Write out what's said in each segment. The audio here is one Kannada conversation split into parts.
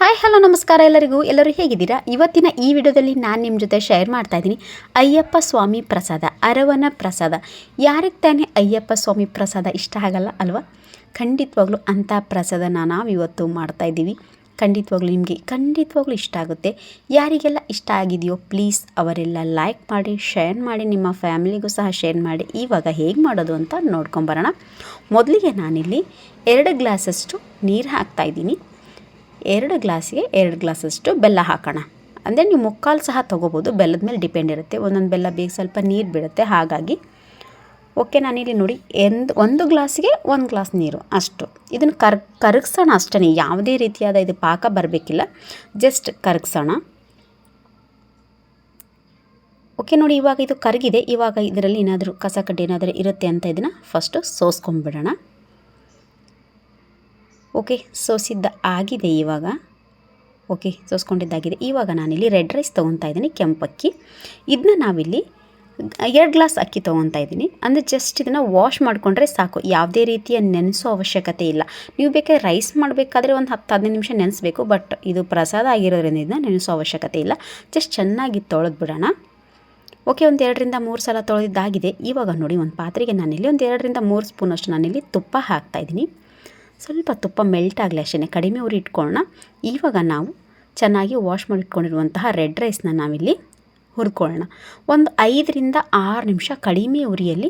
ಹಾಯ್ ಹಲೋ ನಮಸ್ಕಾರ ಎಲ್ಲರೂ ಹೇಗಿದ್ದೀರಾ? ಇವತ್ತಿನ ಈ ವಿಡಿಯೋದಲ್ಲಿ ನಾನು ನಿಮ್ಮ ಜೊತೆ ಶೇರ್ ಮಾಡ್ತಾ ಇದ್ದೀನಿ ಅಯ್ಯಪ್ಪ ಸ್ವಾಮಿ ಪ್ರಸಾದ, ಅರವನ ಪ್ರಸಾದ. ಯಾರಿಗೆ ತಾನೇ ಅಯ್ಯಪ್ಪ ಸ್ವಾಮಿ ಪ್ರಸಾದ ಇಷ್ಟ ಆಗಲ್ಲ ಅಲ್ವಾ? ಖಂಡಿತವಾಗ್ಲೂ ಅಂಥ ಪ್ರಸಾದನ ನಾವು ಇವತ್ತು ಮಾಡ್ತಾಯಿದ್ದೀವಿ. ಖಂಡಿತವಾಗ್ಲೂ ಇಷ್ಟ ಆಗುತ್ತೆ. ಯಾರಿಗೆಲ್ಲ ಇಷ್ಟ ಆಗಿದೆಯೋ ಪ್ಲೀಸ್ ಅವರೆಲ್ಲ ಲೈಕ್ ಮಾಡಿ, ಶೇರ್ ಮಾಡಿ, ನಿಮ್ಮ ಫ್ಯಾಮಿಲಿಗೂ ಸಹ ಶೇರ್ ಮಾಡಿ. ಇವಾಗ ಹೇಗೆ ಮಾಡೋದು ಅಂತ ನೋಡ್ಕೊಂಬರೋಣ. ಮೊದಲಿಗೆ ನಾನಿಲ್ಲಿ 2 ಗ್ಲಾಸಷ್ಟು ನೀರು ಹಾಕ್ತಾಯಿದ್ದೀನಿ. 2 ಗ್ಲಾಸಿಗೆ 2 ಗ್ಲಾಸಷ್ಟು ಬೆಲ್ಲ ಹಾಕೋಣ. ಅಂದರೆ ನೀವು ಮುಕ್ಕಾಲು ಸಹ ತೊಗೋಬೋದು, ಬೆಲ್ಲದ ಮೇಲೆ ಡಿಪೆಂಡ್ ಇರುತ್ತೆ. ಒಂದೊಂದು ಬೆಲ್ಲ ಬೇಗ ಸ್ವಲ್ಪ ನೀರು ಬಿಡುತ್ತೆ. ಹಾಗಾಗಿ ಓಕೆ, ನಾನಿಲ್ಲಿ ನೋಡಿ 1 ಗ್ಲಾಸಿಗೆ 1 ಗ್ಲಾಸ್ ನೀರು ಅಷ್ಟು. ಇದನ್ನು ಕರಗಿಸೋಣ ಅಷ್ಟೇ, ಯಾವುದೇ ರೀತಿಯಾದ ಇದು ಪಾಕ ಬರಬೇಕಿಲ್ಲ, ಜಸ್ಟ್ ಕರಗಿಸೋಣ. ಓಕೆ ನೋಡಿ, ಇವಾಗ ಇದು ಕರಗಿದೆ. ಇವಾಗ ಇದರಲ್ಲಿ ಏನಾದರೂ ಕಸ ಕಡ್ಡಿ ಏನಾದರೂ ಇರುತ್ತೆ ಅಂತ ಇದನ್ನು ಫಸ್ಟು ಸೋಸ್ಕೊಂಡ್ಬಿಡೋಣ. ಓಕೆ, ಸೋಸಿದ್ದ ಆಗಿದೆ ಇವಾಗ. ಓಕೆ, ಸೋಸ್ಕೊಂಡಿದ್ದಾಗಿದೆ. ಇವಾಗ ನಾನಿಲ್ಲಿ ರೆಡ್ ರೈಸ್ ತೊಗೊತಾ ಇದ್ದೀನಿ, ಕೆಂಪಕ್ಕಿ. ಇದನ್ನ ನಾವಿಲ್ಲಿ 2 ಗ್ಲಾಸ್ ಅಕ್ಕಿ ತೊಗೊತಾ ಇದ್ದೀನಿ. ಅಂದರೆ ಜಸ್ಟ್ ಇದನ್ನು ವಾಶ್ ಮಾಡಿಕೊಂಡ್ರೆ ಸಾಕು, ಯಾವುದೇ ರೀತಿಯ ನೆನೆಸೋ ಅವಶ್ಯಕತೆ ಇಲ್ಲ. ನೀವು ಬೇಕಾದ್ರೆ ರೈಸ್ ಮಾಡಬೇಕಾದ್ರೆ ಒಂದು 10-15 ನಿಮಿಷ ನೆನೆಸಬೇಕು. ಬಟ್ ಇದು ಪ್ರಸಾದ ಆಗಿರೋದ್ರಿಂದ ಇದನ್ನ ನೆನೆಸೋ ಅವಶ್ಯಕತೆ ಇಲ್ಲ. ಜಸ್ಟ್ ಚೆನ್ನಾಗಿ ತೊಳೆದು ಬಿಡೋಣ. ಓಕೆ, ಒಂದು 2-3 ಸಲ ತೊಳೆದಿದ್ದಾಗಿದೆ. ಇವಾಗ ನೋಡಿ, ಒಂದು ಪಾತ್ರೆಗೆ ನಾನಿಲ್ಲಿ ಒಂದು 2-3 ಸ್ಪೂನಷ್ಟು ನಾನಿಲ್ಲಿ ತುಪ್ಪ ಹಾಕ್ತಾಯಿದ್ದೀನಿ. ಸ್ವಲ್ಪ ತುಪ್ಪ ಮೆಲ್ಟ್ ಆಗಲಿ ಅಷ್ಟೇ, ಕಡಿಮೆ ಉರಿ ಇಟ್ಕೊಳ್ಳೋಣ. ಇವಾಗ ನಾವು ಚೆನ್ನಾಗಿ ವಾಶ್ ಮಾಡಿ ಇಟ್ಕೊಂಡಿರುವಂತಹ ರೆಡ್ ರೈಸ್ನ ನಾವಿಲ್ಲಿ ಹುರ್ಕೊಳ್ಳೋಣ. ಒಂದು 5-6 ನಿಮಿಷ ಕಡಿಮೆ ಉರಿಯಲ್ಲಿ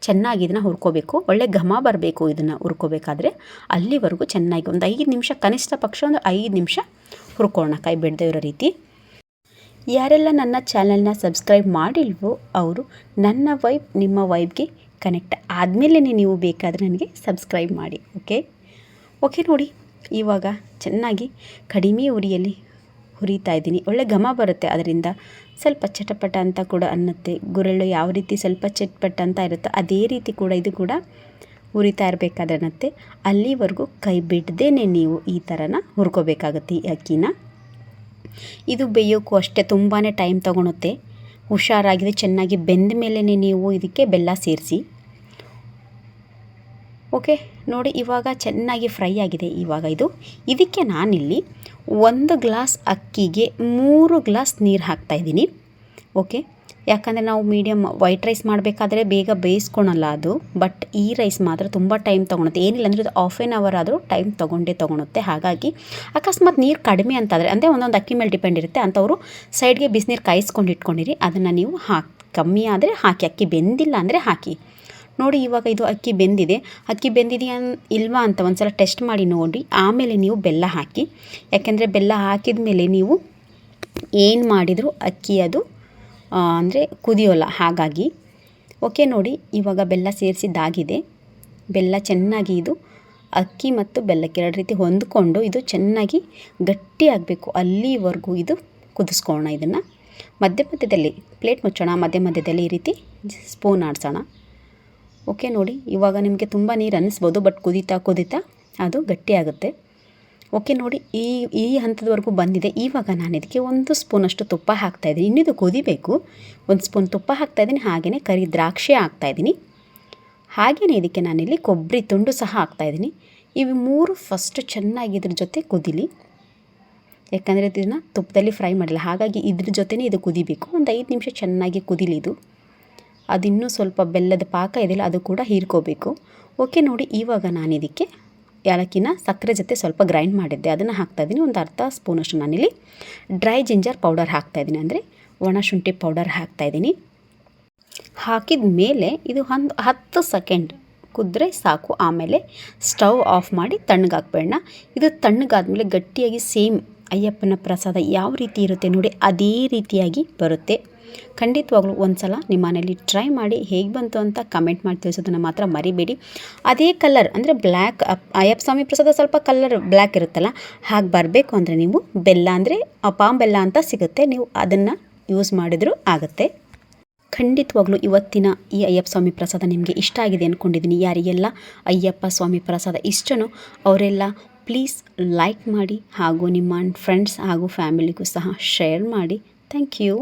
ಚೆನ್ನಾಗಿ ಇದನ್ನು ಹುರ್ಕೋಬೇಕು. ಒಳ್ಳೆ ಘಮ ಬರಬೇಕು ಇದನ್ನು ಹುರ್ಕೋಬೇಕಾದ್ರೆ. ಅಲ್ಲಿವರೆಗೂ ಚೆನ್ನಾಗಿ ಒಂದು 5 ನಿಮಿಷ, ಕನಿಷ್ಠ ಪಕ್ಷ ಒಂದು 5 ನಿಮಿಷ ಹುರ್ಕೊಳ್ಳೋಣ, ಕೈ ಬಿಡದೇ ಇರೋ ರೀತಿ. ಯಾರೆಲ್ಲ ನನ್ನ ಚಾನಲ್ನ ಸಬ್ಸ್ಕ್ರೈಬ್ ಮಾಡಿಲ್ವೋ ಅವರು ನನ್ನ ವೈಬ್ ನಿಮ್ಮ ವೈಬ್ಗೆ ಕನೆಕ್ಟ್ ಆದಮೇಲೆ ನೀವು ಬೇಕಾದರೆ ನನಗೆ ಸಬ್ಸ್ಕ್ರೈಬ್ ಮಾಡಿ. ಓಕೆ ನೋಡಿ, ಇವಾಗ ಚೆನ್ನಾಗಿ ಕಡಿಮೆ ಉರಿಯಲ್ಲಿ ಹುರಿತಾ ಇದ್ದೀನಿ. ಒಳ್ಳೆ ಘಮ ಬರುತ್ತೆ ಅದರಿಂದ. ಸ್ವಲ್ಪ ಚಟಪಟ ಅಂತ ಕೂಡ ಅನ್ನತ್ತೆ. ಗುರೆಳ್ಳು ಯಾವ ರೀತಿ ಸ್ವಲ್ಪ ಚಟ್ಪಟ ಅಂತ ಇರುತ್ತೋ ಅದೇ ರೀತಿ ಕೂಡ ಇದು ಕೂಡ ಹುರಿತಾ ಇರಬೇಕಾದ್ರೆ ಅನ್ನತ್ತೆ. ಅಲ್ಲಿವರೆಗೂ ಕೈ ಬಿಡದೇ ನೀವು ಈ ಥರನ ಹುರ್ಕೋಬೇಕಾಗುತ್ತೆ ಈ ಅಕ್ಕಿನ. ಇದು ಬೇಯೋಕ್ಕೂ ಅಷ್ಟೇ ತುಂಬಾ ಟೈಮ್ ತೊಗೊಳುತ್ತೆ. ಹುಷಾರಾಗಿದೆ, ಚೆನ್ನಾಗಿ ಬೆಂದ ಮೇಲೆ ನೀವು ಇದಕ್ಕೆ ಬೆಲ್ಲ ಸೇರಿಸಿ. ಓಕೆ ನೋಡಿ, ಇವಾಗ ಚೆನ್ನಾಗಿ ಫ್ರೈ ಆಗಿದೆ. ಇವಾಗ ಇದಕ್ಕೆ ನಾನಿಲ್ಲಿ 1 ಗ್ಲಾಸ್ ಅಕ್ಕಿಗೆ 3 ಗ್ಲಾಸ್ ನೀರು ಹಾಕ್ತಾಯಿದ್ದೀನಿ. ಓಕೆ, ಯಾಕಂದರೆ ನಾವು ಮೀಡಿಯಮ್ ವೈಟ್ ರೈಸ್ ಮಾಡಬೇಕಾದ್ರೆ ಬೇಗ ಬೇಯಿಸ್ಕೊಳಲ್ಲ ಅದು. ಬಟ್ ಈ ರೈಸ್ ಮಾತ್ರ ತುಂಬ ಟೈಮ್ ತೊಗೊಳುತ್ತೆ. ಏನಿಲ್ಲ ಅಂದರೆ ಇದು ½ ಆನ್ ಅವರ್ ಆದರೂ ಟೈಮ್ ತೊಗೊಳುತ್ತೆ. ಹಾಗಾಗಿ ಅಕಸ್ಮಾತ್ ನೀರು ಕಡಿಮೆ ಅಂತಾದರೆ, ಅಂದರೆ ಒಂದೊಂದು ಅಕ್ಕಿ ಮೇಲೆ ಡಿಪೆಂಡ್ ಇರುತ್ತೆ, ಅಂಥವರು ಸೈಡ್ಗೆ ಬಿಸಿನೀರು ಕಾಯಿಸ್ಕೊಂಡು ಇಟ್ಕೊಂಡಿರಿ. ಅದನ್ನು ನೀವು ಕಮ್ಮಿ ಆದರೆ ಹಾಕಿ, ಅಕ್ಕಿ ಬೆಂದಿಲ್ಲ ಅಂದರೆ ಹಾಕಿ. ನೋಡಿ, ಇವಾಗ ಇದು ಅಕ್ಕಿ ಬೆಂದಿದೆ. ಅಕ್ಕಿ ಬೆಂದಿದೆಯಾ ಇಲ್ವಾ ಅಂತ ಒಂದು ಸಲ ಟೆಸ್ಟ್ ಮಾಡಿ ನೋಡಿ, ಆಮೇಲೆ ನೀವು ಬೆಲ್ಲ ಹಾಕಿ. ಯಾಕೆಂದರೆ ಬೆಲ್ಲ ಹಾಕಿದ ಮೇಲೆ ನೀವು ಏನು ಮಾಡಿದರೂ ಅಕ್ಕಿ ಅದು ಅಂದರೆ ಕುದಿಯೋಲ್ಲ. ಹಾಗಾಗಿ ಓಕೆ ನೋಡಿ, ಇವಾಗ ಬೆಲ್ಲ ಸೇರಿಸಿದ್ದಾಗಿದೆ. ಬೆಲ್ಲ ಚೆನ್ನಾಗಿ ಇದು ಅಕ್ಕಿ ಮತ್ತು ಬೆಲ್ಲಕ್ಕೆ 2 ರೀತಿ ಹೊಂದ್ಕೊಂಡು ಇದು ಚೆನ್ನಾಗಿ ಗಟ್ಟಿಯಾಗಬೇಕು. ಅಲ್ಲಿವರೆಗೂ ಇದು ಕುದಿಸ್ಕೊಳ್ಳೋಣ. ಇದನ್ನು ಮಧ್ಯದಲ್ಲಿ ಪ್ಲೇಟ್ ಮುಚ್ಚೋಣ, ಮಧ್ಯದಲ್ಲಿ ಈ ರೀತಿ ಸ್ಪೂನ್ ಆಡಿಸೋಣ. ಓಕೆ ನೋಡಿ, ಇವಾಗ ನಿಮಗೆ ತುಂಬ ನೀರು ಅನ್ನಿಸ್ಬೋದು, ಬಟ್ ಕುದೀತಾ ಅದು ಗಟ್ಟಿಯಾಗುತ್ತೆ. ಓಕೆ ನೋಡಿ, ಈ ಹಂತದವರೆಗೂ ಬಂದಿದೆ. ಇವಾಗ ನಾನು ಇದಕ್ಕೆ 1 ಸ್ಪೂನಷ್ಟು ತುಪ್ಪ ಹಾಕ್ತಾಯಿದ್ದೀನಿ. ಇನ್ನಿದು ಕುದಿಬೇಕು. 1 ಸ್ಪೂನ್ ತುಪ್ಪ ಹಾಕ್ತಾಯಿದ್ದೀನಿ. ಹಾಗೆಯೇ ಕರಿ ದ್ರಾಕ್ಷಿ ಹಾಕ್ತಾಯಿದ್ದೀನಿ. ಹಾಗೆಯೇ ಇದಕ್ಕೆ ನಾನಿಲ್ಲಿ ಕೊಬ್ಬರಿ ತುಂಡು ಸಹ ಹಾಕ್ತಾಯಿದ್ದೀನಿ. ಇವು 3 ಫಸ್ಟ್ ಚೆನ್ನಾಗಿ ಇದ್ರ ಜೊತೆ ಕುದಿಲಿ. ಯಾಕಂದರೆ ಇದನ್ನು ತುಪ್ಪದಲ್ಲಿ ಫ್ರೈ ಮಾಡಿಲ್ಲ, ಹಾಗಾಗಿ ಇದ್ರ ಜೊತೆನೇ ಇದು ಕುದಿಬೇಕು. ಒಂದು 5 ನಿಮಿಷ ಚೆನ್ನಾಗಿ ಕುದಿಲಿ ಇದು. ಅದಿನ್ನೂ ಸ್ವಲ್ಪ ಬೆಲ್ಲದ ಪಾಕ ಇದೆಯಲ್ಲ, ಅದು ಕೂಡ ಹೀರ್ಕೋಬೇಕು. ಓಕೆ ನೋಡಿ, ಇವಾಗ ನಾನು ಇದಕ್ಕೆ ಏಲಕ್ಕಿನ ಸಕ್ಕರೆ ಜೊತೆ ಸ್ವಲ್ಪ ಗ್ರೈಂಡ್ ಮಾಡಿದ್ದೆ, ಅದನ್ನು ಹಾಕ್ತಾಯಿದ್ದೀನಿ. ಒಂದು ಅರ್ಧ ಸ್ಪೂನಷ್ಟು ನಾನಿಲ್ಲಿ ಡ್ರೈ ಜಿಂಜರ್ ಪೌಡರ್ ಹಾಕ್ತಾಯಿದ್ದೀನಿ, ಅಂದರೆ ಒಣ ಶುಂಠಿ ಪೌಡರ್ ಹಾಕ್ತಾಯಿದ್ದೀನಿ. ಹಾಕಿದ ಮೇಲೆ ಇದು ಒಂದು 10 ಸೆಕೆಂಡ್ ಕುದ್ರೆ ಸಾಕು. ಆಮೇಲೆ ಸ್ಟವ್ ಆಫ್ ಮಾಡಿ ತಣ್ಣಗಾಕ್ಬೇಡ. ಇದು ತಣ್ಣಗಾದ್ಮೇಲೆ ಗಟ್ಟಿಯಾಗಿ ಸೇಮ್ ಅಯ್ಯಪ್ಪನ ಪ್ರಸಾದ ಯಾವ ರೀತಿ ಇರುತ್ತೆ ನೋಡಿ, ಅದೇ ರೀತಿಯಾಗಿ ಬರುತ್ತೆ. ಖಂಡಿತವಾಗ್ಲೂ ಒಂದು ಸಲ ನಿಮ್ಮ ಮನೇಲಿ ಟ್ರೈ ಮಾಡಿ, ಹೇಗೆ ಬಂತು ಅಂತ ಕಮೆಂಟ್ ಮಾಡಿ ತಿಳಿಸೋದನ್ನು ಮಾತ್ರ ಮರಿಬೇಡಿ. ಅದೇ ಕಲರ್ ಅಂದರೆ ಬ್ಲ್ಯಾಕ್, ಅಯ್ಯಪ್ಪ ಸ್ವಾಮಿ ಪ್ರಸಾದ ಸ್ವಲ್ಪ ಕಲರ್ ಬ್ಲ್ಯಾಕ್ ಇರುತ್ತಲ್ಲ, ಹಾಗೆ ಬರಬೇಕು ಅಂದರೆ ನೀವು ಬೆಲ್ಲ ಅಂದರೆ ಪಾಮ್ ಬೆಲ್ಲ ಅಂತ ಸಿಗುತ್ತೆ, ನೀವು ಅದನ್ನು ಯೂಸ್ ಮಾಡಿದರೂ ಆಗುತ್ತೆ. ಖಂಡಿತವಾಗ್ಲೂ ಇವತ್ತಿನ ಈ ಅಯ್ಯಪ್ಪ ಸ್ವಾಮಿ ಪ್ರಸಾದ ನಿಮಗೆ ಇಷ್ಟ ಆಗಿದೆ ಅಂದ್ಕೊಂಡಿದ್ದೀನಿ. ಯಾರಿಗೆಲ್ಲ ಅಯ್ಯಪ್ಪ ಸ್ವಾಮಿ ಪ್ರಸಾದ ಇಷ್ಟನೋ ಅವರೆಲ್ಲ ಪ್ಲೀಸ್ ಲೈಕ್ ಮಾಡಿ, ಹಾಗೂ ನಿಮ್ಮ ಫ್ರೆಂಡ್ಸ್ ಹಾಗೂ ಫ್ಯಾಮಿಲಿಗೂ ಸಹ ಶೇರ್ ಮಾಡಿ. Thank you.